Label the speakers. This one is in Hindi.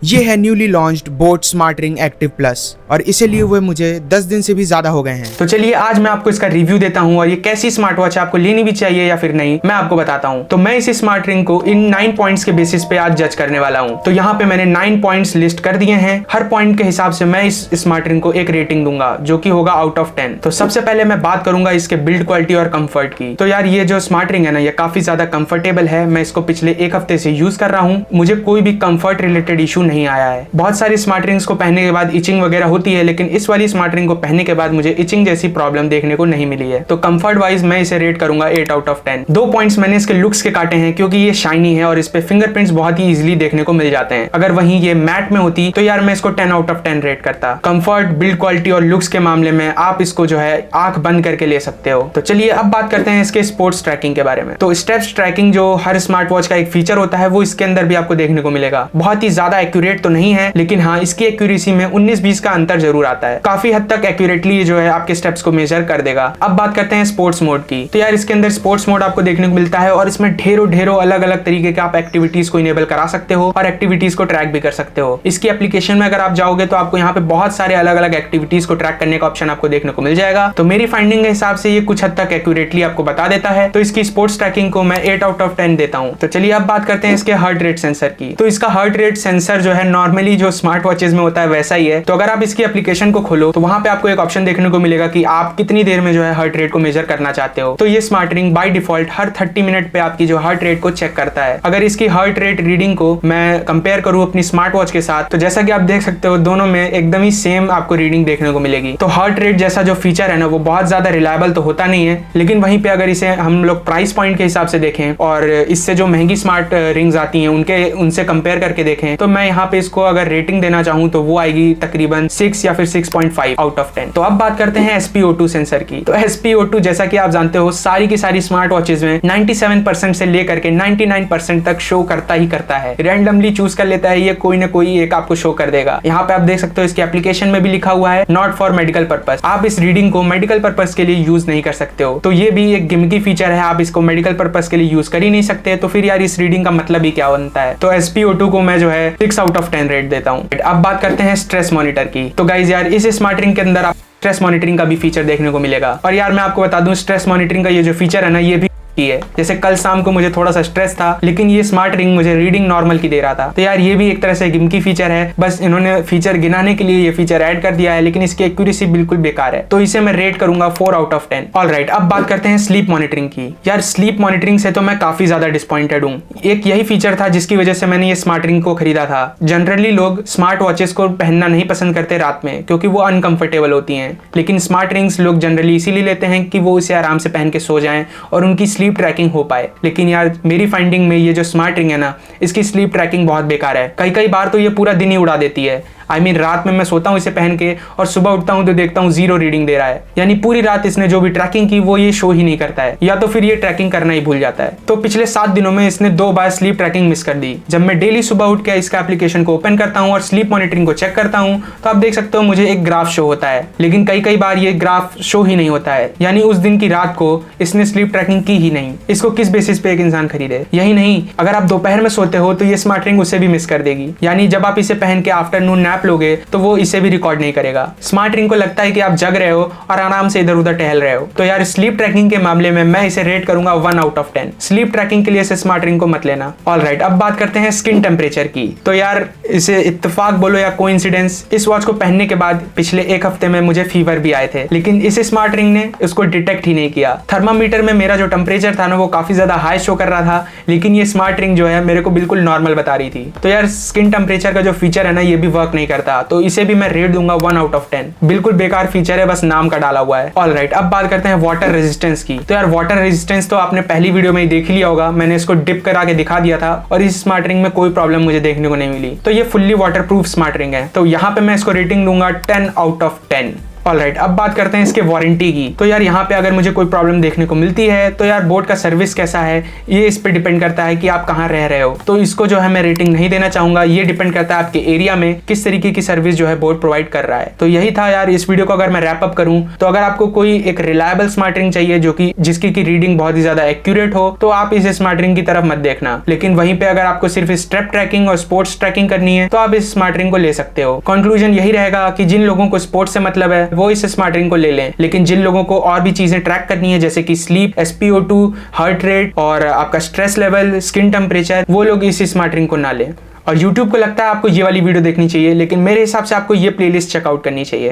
Speaker 1: ये है newly launched boat smart ring active plus और इसे लिए हुए मुझे 10 दिन से भी ज्यादा हो गए हैं।
Speaker 2: तो चलिए आज मैं आपको इसका रिव्यू देता हूं और ये कैसी स्मार्ट वॉच आपको लेनी भी चाहिए या फिर नहीं मैं आपको बताता हूं। तो मैं इस स्मार्ट रिंग को इन 9 पॉइंट्स के बेसिस पे आज जज करने वाला हूं। तो यहाँ पे मैंने 9 पॉइंट्स लिस्ट कर दिए हैं। हर पॉइंट के हिसाब से मैं इस स्मार्ट रिंग को एक रेटिंग दूंगा जो कि होगा आउट ऑफ 10। तो सबसे पहले मैं बात करूंगा इसके बिल्ड क्वालिटी और कंफर्ट की। तो यार ये जो स्मार्ट रिंग है ना, ये काफी ज्यादा कंफर्टेबल है। मैं इसको पिछले एक हफ्ते से यूज कर रहा हूँ, मुझे कोई भी कंफर्ट रिलेटेड इशू नहीं आया है। बहुत सारी स्मार्ट रिंग्स को पहनने के बाद इचिंग वगैरह होती है, लेकिन इस वाली स्मार्ट रिंग को पहनने के बाद मुझे इचिंग जैसी प्रॉब्लम देखने को नहीं मिली है। तो कंफर्ट वाइज मैं इसे रेट करूंगा 8 आउट ऑफ 10। 2 पॉइंट्स मैंने इसके लुक्स के काटे हैं क्योंकि ये शाइनी है और इस पे फिंगरप्रिंट्स बहुत ही इजीली देखने को मिल जाते हैं। अगर वहीं ये मैट में होती तो यार मैं इसको 10 आउट ऑफ 10 रेट करता। कंफर्ट, बिल्ड क्वालिटी और लुक्स के मामले में आप इसको जो है आंख बंद करके ले सकते हो। तो चलिए अब बात करते हैं इसके स्पोर्ट्स ट्रैकिंग के बारे में। तो स्टेप्स ट्रैकिंग जो हर स्मार्ट वॉच का एक फीचर होता है वो इसके अंदर भी आपको देखने को मिलेगा। बहुत ही ज्यादा एक्यूरेट तो नहीं है, लेकिन हाँ इसकी एक्यूरेसी में 19-20 का अंतर जरूर आता है। काफी हद तक एक्यूरेटली जो है आपके स्टेप्स को मेजर कर देगा। अब बात करते हैं स्पोर्ट्स मोड की। तो यार इसके अंदर स्पोर्ट्स मोड आपको देखने को मिलता है और इसमें ढेरों अलग अलग तरीके के आप एक्टिविटीज को इनेबल करा सकते हो और एक्टिविटीज को ट्रैक भी कर सकते हो। इसकी एप्लीकेशन में अगर आप जाओगे तो आपको यहाँ पे बहुत सारे अलग अलग एक्टिविटीज को ट्रैक करने का ऑप्शन आपको देखने को मिल जाएगा। तो मेरी फाइंडिंग के हिसाब से ये कुछ हद तक एक्यूरेटली आपको बता देता है। तो इसकी स्पोर्ट्स ट्रैकिंग को मैं 8 आउट ऑफ 10 देता हूँ। तो चलिए अब बात करते हैं इसके हार्ट रेट सेंसर की। तो इसका हार्ट रेट सेंसर जो है नॉर्मली जो स्मार्ट वॉचेज में होता है वैसा ही है। तो अगर आप इसकी एप्लीकेशन को खोलो तो वहां पे आपको एक ऑप्शन देखने को मिलेगा कि आप कितनी देर में जो है हार्ट रेट को मेजर करना चाहते हो। तो ये smart ring by default her 30 minute पे आपकी जो हार्ट रेट को चेक करता है। अगर इसकी हार्ट रेट रीडिंग को मैं कंपेयर करूं अपनी स्मार्ट वॉच के साथ तो जैसा कि आप देख सकते हो दोनों में एकदम ही सेम आपको रीडिंग देखने को मिलेगी। तो हार्ट रेट जैसा जो फीचर है ना वो बहुत ज्यादा रिलायबल तो होता नहीं है, लेकिन वहीं पे अगर इसे हम लोग प्राइस पॉइंट के हिसाब से देखें और इससे जो महंगी स्मार्ट रिंग्स आती हैं उनसे कंपेयर करके देखें तो मैं यहाँ पे इसको अगर रेटिंग देना चाहूँ तो वो आएगी तकरीबन 6 या फिर 6.5 आउट ऑफ 10। तो अब बात करते हैं SpO2 सेंसर की। तो SpO2 जैसा कि आप जानते हो सारी की सारी स्मार्ट वॉचेज में 97% से लेकर के 99% तक शो करता ही करता है। रैंडमली चूज कर लेता है, ये कोई ना कोई एक आपको शो कर देगा। यहाँ पे आप देख सकते हो इसकी एप्लीकेशन में भी लिखा हुआ है नॉट फॉर मेडिकल पर्पस। आप इस रीडिंग को मेडिकल पर्पस के लिए यूज नहीं कर सकते हो। तो ये भी एक गिमिकी फीचर है, आप इसको मेडिकल पर्पस के लिए यूज कर ही नहीं सकते। तो फिर यार इस रीडिंग का मतलब ही क्या बनता है। तो SpO2 को मैं जो है 6 आउट ऑफ 10 रेट देता हूँ। अब बात करते हैं स्ट्रेस मॉनिटर की। तो गाइज यार इस स्मार्ट रिंग के अंदर आप स्ट्रेस मॉनिटरिंग का भी फीचर देखने को मिलेगा। और यार मैं आपको बता दूं स्ट्रेस मॉनिटरिंग का ये जो फीचर है ना ये भी है। जैसे कल शाम को मुझे थोड़ा सा स्ट्रेस था लेकिन ये स्मार्ट रिंग मुझे रीडिंग नॉर्मल की दे रहा था। तो यार ये भी एक तरह से गिम्की फीचर है, बस इन्होंने फीचर गिनाने के लिए ये फीचर ऐड कर दिया है, लेकिन इसकी एक्यूरेसी बिल्कुल बेकार है। तो इसे मैं रेट करूंगा 4 आउट ऑफ 10। ऑलराइट अब बात करते हैं स्लीप मॉनिटरिंग की। यार स्लीप मॉनिटरिंग से तो मैं काफी ज्यादा डिसअपॉइंटेड हूँ। एक यही फीचर था जिसकी वजह से मैंने ये स्मार्ट रिंग को खरीदा था। जनरली लोग स्मार्ट वॉचेस को पहनना नहीं पसंद करते रात में क्योंकि वो अनकंफर्टेबल होती हैं, लेकिन स्मार्ट रिंग्स लोग जनरली इसीलिए लेते हैं कि वो इसे आराम से पहन के सो जाएं और उनकी स्लीप ट्रैकिंग हो पाए। लेकिन यार मेरी फाइंडिंग में ये जो स्मार्ट रिंग है ना इसकी स्लीप ट्रैकिंग बहुत बेकार है। कई बार तो ये पूरा दिन ही उड़ा देती है। रात में मैं सोता हूँ इसे पहन के और सुबह उठता हूँ तो देखता हूँ 0 रीडिंग दे रहा है। यानी पूरी रात इसने जो भी ट्रैकिंग की वो ये शो ही नहीं करता है, या तो फिर ये ट्रैकिंग करना ही भूल जाता है। तो पिछले 7 दिनों में इसने 2 बार स्लीप ट्रैकिंग मिस कर दी। जब मैं डेली सुबह उठ के इसका एप्लीकेशन को ओपन करता हूँ और स्लीप मॉनिटरिंग को चेक करता हूँ तो आप देख सकते हो मुझे एक ग्राफ शो होता है, लेकिन कई बार ये ग्राफ शो ही नहीं होता है। यानी उस दिन की रात को इसने स्लीप ट्रैकिंग की ही नहीं। इसको किस बेसिस पे एक इंसान खरीदे। यही नहीं, अगर आप दोपहर में सोते हो तो ये स्मार्ट रिंग उसे भी मिस कर देगी। यानी जब आप इसे पहन के आफ्टरनून नैप लोगे तो वो इसे भी रिकॉर्ड नहीं करेगा। स्मार्ट रिंग को लगता है कि आप जग रहे हो और आराम से इधर उधर टहल रहे हो। तो यार स्लीप ट्रैकिंग के मामले में मैं इसे रेट करूंगा 1 आउट ऑफ 10। स्लीप ट्रैकिंग के लिए इसे स्मार्ट रिंग को मत लेना। ऑलराइट अब बात करते हैं स्किन टेम्परेचर की। तो यार इसे इत्तेफाक बोलो या कोइंसिडेंस, इस वॉच को पहनने के बाद पिछले एक हफ्ते में मुझे फीवर भी आए थे, लेकिन इस स्मार्ट रिंग ने उसको डिटेक्ट ही नहीं किया। थर्मामीटर में मेरा जो टेम्परेचर था ना वो काफी ज्यादा हाई शो कर रहा था, लेकिन ये स्मार्ट रिंग जो है मेरे को बिल्कुल नॉर्मल बता रही थी। तो यार स्किन टेम्परेचर का जो फीचर है ना ये भी वर्क नहीं करता। तो इसे भी मैं रेट दूंगा 1 आउट ऑफ 10। बिल्कुल बेकार फीचर है, बस नाम का डाला हुआ है। ऑलराइट अब बात करते हैं वाटर रेजिस्टेंस की। तो यार वाटर रेजिस्टेंस तो आपने पहली वीडियो में ही देख लिया होगा, मैंने इसको डिप करा के दिखा दिया था और इस स्मार्ट रिंग में कोई प्रॉब्लम मुझे देखने को नहीं मिली। तो ये fully water proof smart ring है। तो यहाँ पे मैं इसको रेटिंग दूंगा 10 आउट ऑफ 10। ऑलराइट, अब बात करते हैं इसके वारंटी की। तो यार यहाँ पे अगर मुझे कोई प्रॉब्लम देखने को मिलती है तो यार बोट का सर्विस कैसा है ये इस पे डिपेंड करता है कि आप कहाँ रह रहे हो। तो इसको जो है मैं रेटिंग नहीं देना चाहूंगा, ये डिपेंड करता है आपके एरिया में किस तरीके की सर्विस जो है बोट प्रोवाइड कर रहा है। तो यही था यार इस वीडियो को अगर मैं रैप अप करूं तो अगर आपको कोई एक रिलायबल स्मार्ट रिंग चाहिए जो कि जिसकी की रीडिंग बहुत ही ज्यादा एक्यूरेट हो तो आप इस स्मार्ट रिंग की तरफ मत देखना। लेकिन वहीं पे अगर आपको सिर्फ स्टेप ट्रैकिंग और स्पोर्ट्स ट्रैकिंग करनी है तो आप इस स्मार्ट रिंग को ले सकते हो। कंक्लूजन यही रहेगा कि जिन लोगों को स्पोर्ट्स से मतलब है वो इस स्मार्ट रिंग को ले लें, लेकिन जिन लोगों को और भी चीजें ट्रैक करनी है जैसे कि स्लीप, SpO2, हार्ट रेट और आपका स्ट्रेस लेवल, स्किन टेम्परेचर, वो लोग इस स्मार्ट रिंग को ना लें। और YouTube को लगता है आपको ये वाली वीडियो देखनी चाहिए, लेकिन मेरे हिसाब से आपको ये प्लेलिस्ट चेकआउट करनी चाहिए।